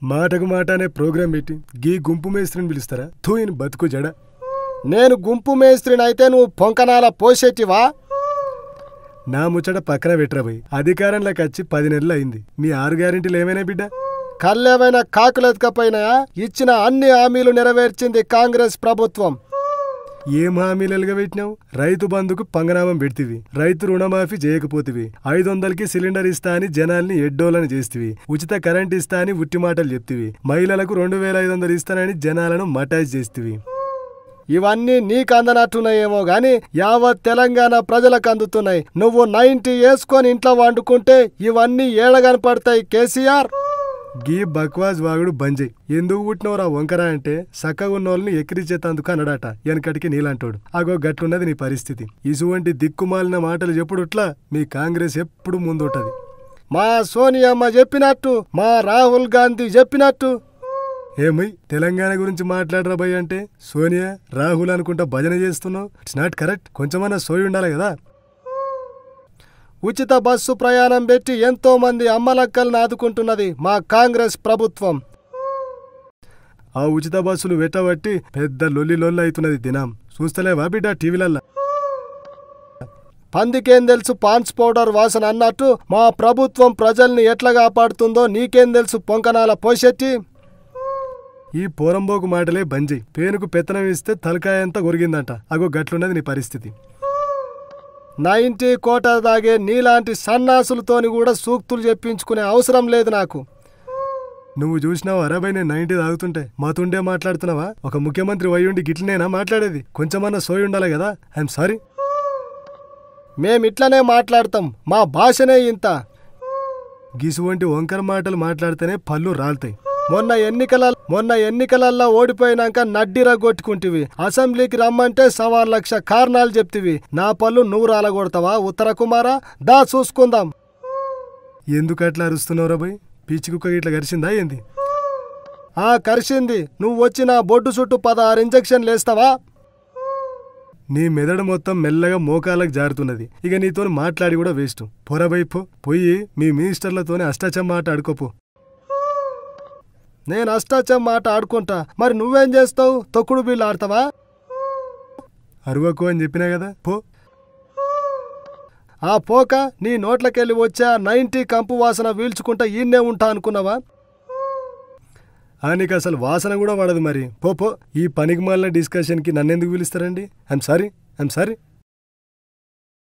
మాటకు మాట అనే ప్రోగ్రాం పెట్టి గీ గుంపు మేస్త్రిని పిలుస్తారా? తూయిని బతుకు జడ. నేను గుంపు మేస్త్రిని అయితే నువ్వు పొంకనాల పోసేటివా? నా ముచ్చట పక్కన పెట్టరాబోయ్. అధికారంలోకి వచ్చి 10 నెలలు అయింది. మీ 6 గ్యారెంటీలు ఏమైనా బిడ్డ? కళ్ళేమైనా కాకులెత్తుకపోయినాయా? ఇచ్చిన అన్ని హామీలు నెరవేర్చింది కాంగ్రెస్ ప్రభుత్వం. ఏం హామీలు ఎలుగబెట్టినావు? రైతు బంధుకు పంగనామం పెడితివి, రైతు రుణమాఫీ చేయకపోతివి, 500కి సిలిండర్ ఇస్తా అని జనాల్ని ఎడ్డోలని చేస్తివి, ఉచిత కరెంట్ ఇస్తా అని ఉట్టి మాటలు చెప్తివి, మహిళలకు 2500 ఇస్తానని జనాలను మటాజ్ చేస్తివి. ఇవన్నీ నీకు అందనట్టున్నాయేమో గాని యావత్ తెలంగాణ ప్రజలకు అందుతున్నాయి. నువ్వు 90 వేసుకొని ఇంట్లో వండుకుంటే ఇవన్నీ ఏడగనపడతాయి కేసీఆర్. గీ బక్వాజ్ వాగుడు బంజయ్. ఎందుకు పుట్టినవరా వంకరా అంటే సక్కగా ఉన్నోళ్ళని ఎక్కిరిచేతందుకు అన్నాడట వెనకటికి నీలంటోడు. అగో గట్లున్నది నీ పరిస్థితి. ఇసువంటి దిక్కుమాలిన మాటలు చెప్పుడుట్లా మీ కాంగ్రెస్ ఎప్పుడు ముందుంటది. మా సోనియమ్మ చెప్పినట్టు, మా రాహుల్ గాంధీ చెప్పినట్టు. ఏమై తెలంగాణ గురించి మాట్లాడరా భయ్ అంటే సోనియా రాహుల్ అనుకుంటా భజన చేస్తున్నావు. It's not correct. కొంచెమన్నా సోయి ఉండాలి కదా. ఉచిత బస్సు ప్రయాణం పెట్టి ఎంతో మంది అమ్మలక్కలను ఆదుకుంటున్నది మా కాంగ్రెస్ ప్రభుత్వం. ఆ ఉచిత బస్సులు వెట్టబట్టి పెద్ద లొల్లి అవుతున్నది దినం. చూస్తలేవా బిడ్డ టీవీలల్లా? పందికేం తెలుసు పాన్స్ పౌడర్ వాసన అన్నట్టు మా ప్రభుత్వం ప్రజల్ని ఎట్లా కాపాడుతుందో నీకేం తెలుసు పొంకనాల పోషెట్టి. ఈ పోరంబోకు మాటలే బంజయ్. పేనుకు పెత్తనం ఇస్తే తలకాయంతా కొరిగిందంట. అగో గట్లున్నది నీ పరిస్థితి. 90 కోట దాగే నీలాంటి సన్నాసులతోని కూడా సూక్తులు చెప్పించుకునే అవసరం లేదు నాకు. నువ్వు చూసినావు 60 నేను 90 తాగుతుంటే మాతుండే మాట్లాడుతున్నావా? ఒక ముఖ్యమంత్రి వయ్యుండి గిట్లనేనా మాట్లాడేది? కొంచెమన్నా సోయి ఉండాలి కదా. I'm sorry. మేమిట్లనే మాట్లాడతాం, మా భాషనే ఇంత. గిసువంటి వంకర మాటలు మాట్లాడితేనే పళ్ళు రాలుతాయి. మొన్న ఎన్నికలల్లో ఓడిపోయినాక నడ్డిరా కొట్టుకుంటివి. అసెంబ్లీకి రమ్మంటే 1,00,000 కారణాలు చెప్తివి. నా పళ్ళు నువ్వు రాలగొడతావా ఉత్తర కుమారా? దా చూసుకుందాం. ఎందుకు అట్లా అరుస్తున్నావు రాబాయ్? పిచ్చి కుక్క ఇట్లా కరిసిందా ఏంది? కరిసింది. నువ్వు వచ్చి నా బొడ్డు చుట్టూ 16 ఇంజక్షన్లు వేస్తావా? నీ మెదడు మొత్తం మెల్లగా మోకాలకు జారుతున్నది. ఇక నీతో మాట్లాడి కూడా వేస్ట్. పొరబై పోయి మీ మినిస్టర్లతోనే అష్టాచమ్మ ఆట ఆడుకోపో. నేను అష్టాచమ్మ ఆట ఆడుకుంటా, మరి నువ్వేం చేస్తావు? తొక్కుడు బిల్లు ఆడతావా? అరువకు అని చెప్పినా కదా, పో. ఆ పోక నీ నోట్లకెళ్ళి వచ్చా 90 కంపు వాసన వీల్చుకుంటా ఈయన్నే ఉంటా అనుకున్నావా? నీకు అసలు వాసన కూడా పడదు మరి. పో. ఈ పనికి మాలిన డిస్కషన్కి నన్నెందుకు పిలుస్తారండి? I'm sorry.